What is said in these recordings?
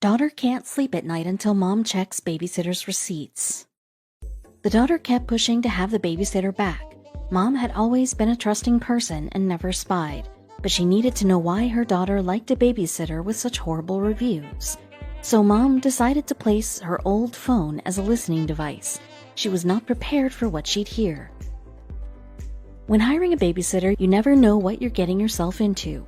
Daughter can't sleep at night until mom checks babysitter's receipts. The daughter kept pushing to have the babysitter back. Mom had always been a trusting person and never spied, but she needed to know why her daughter liked a babysitter with such horrible reviews. So mom decided to place her old phone as a listening device. She was not prepared for what she'd hear. When hiring a babysitter, you never know what you're getting yourself into.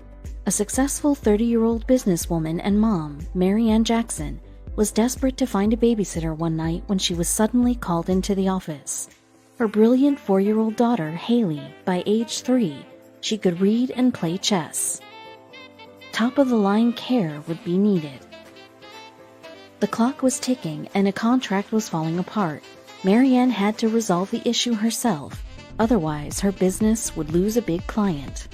A successful 30-year-old businesswoman and mom, Mary Ann Jackson, was desperate to find a babysitter one night when she was suddenly called into the office. Her brilliant 4-year-old daughter, Haley, by age 3, she could read and play chess. Top-of-the-line care would be needed. The clock was ticking and a contract was falling apart. Mary Ann had to resolve the issue herself, otherwise her business would lose a big client.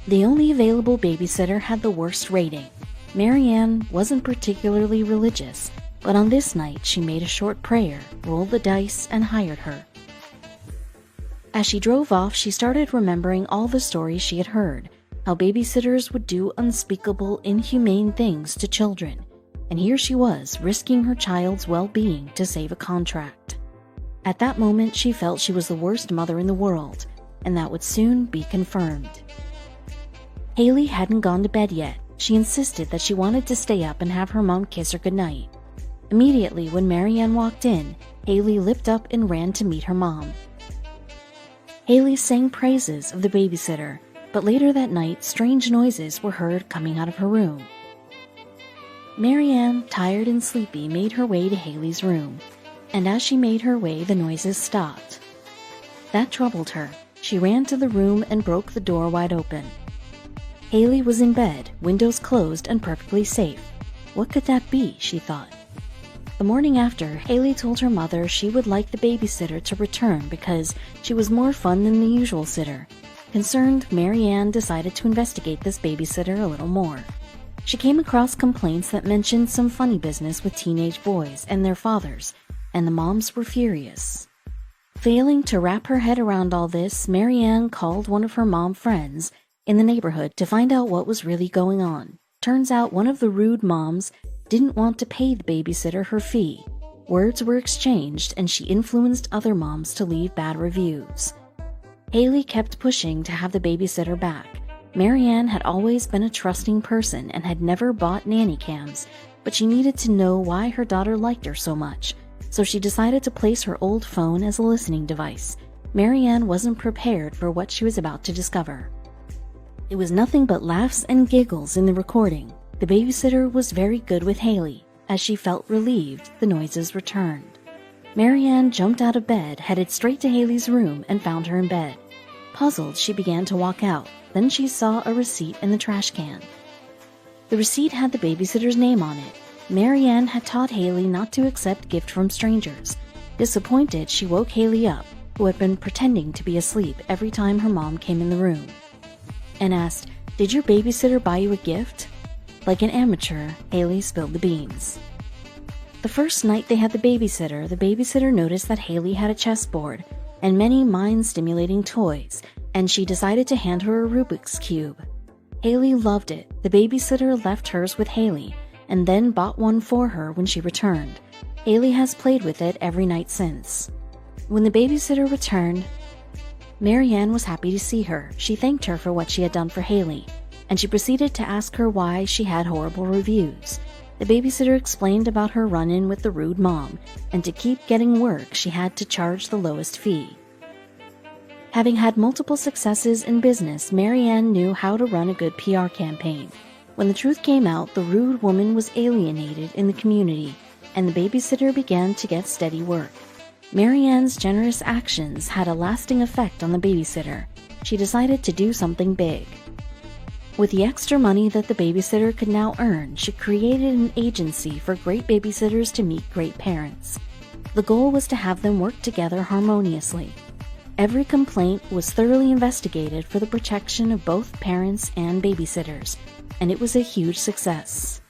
The only available babysitter had the worst rating. Mary Ann wasn't particularly religious, but on this night she made a short prayer, rolled the dice, and hired her. As she drove off, she started remembering all the stories she had heard, how babysitters would do unspeakable, inhumane things to children, and here she was, risking her child's well-being to save a contract. At that moment, she felt she was the worst mother in the world, and that would soon be confirmed. Haley hadn't gone to bed yet. She insisted that she wanted to stay up and have her mom kiss her goodnight. Immediately, when Mary Ann walked in, Haley leapt up and ran to meet her mom. Haley sang praises of the babysitter, but later that night, strange noises were heard coming out of her room. Mary Ann, tired and sleepy, made her way to Haley's room, and as she made her way, the noises stopped. That troubled her. She ran to the room and broke the door wide open. Haley was in bed, windows closed and perfectly safe. What could that be, she thought. The morning after, Haley told her mother she would like the babysitter to return because she was more fun than the usual sitter. Concerned, Mary Ann decided to investigate this babysitter a little more. She came across complaints that mentioned some funny business with teenage boys and their fathers, and the moms were furious. Failing to wrap her head around all this, Mary Ann called one of her mom friends in the neighborhood to find out what was really going on. Turns out one of the rude moms didn't want to pay the babysitter her fee. Words were exchanged and she influenced other moms to leave bad reviews. Haley kept pushing to have the babysitter back. Mary Ann had always been a trusting person and had never bought nanny cams, but she needed to know why her daughter liked her so much, so she decided to place her old phone as a listening device. Mary Ann wasn't prepared for what she was about to discover. It was nothing but laughs and giggles in the recording. The babysitter was very good with Haley. As she felt relieved, the noises returned. Mary Ann jumped out of bed, headed straight to Haley's room, and found her in bed. Puzzled, she began to walk out. Then she saw a receipt in the trash can. The receipt had the babysitter's name on it. Mary Ann had taught Haley not to accept gifts from strangers. Disappointed, she woke Haley up, who had been pretending to be asleep every time her mom came in the room, and asked, "Did your babysitter buy you a gift?" Like an amateur, Haley spilled the beans. The first night they had the babysitter noticed that Haley had a chessboard and many mind-stimulating toys, and she decided to hand her a Rubik's Cube. Haley loved it. The babysitter left hers with Haley, and then bought one for her when she returned. Haley has played with it every night since. When the babysitter returned, Mary Ann was happy to see her. She thanked her for what she had done for Haley, and she proceeded to ask her why she had horrible reviews. The babysitter explained about her run-in with the rude mom, and to keep getting work, she had to charge the lowest fee. Having had multiple successes in business, Mary Ann knew how to run a good PR campaign. When the truth came out, the rude woman was alienated in the community, and the babysitter began to get steady work. Mary Ann's generous actions had a lasting effect on the babysitter. She decided to do something big. With the extra money that the babysitter could now earn, she created an agency for great babysitters to meet great parents. The goal was to have them work together harmoniously. Every complaint was thoroughly investigated for the protection of both parents and babysitters, and it was a huge success.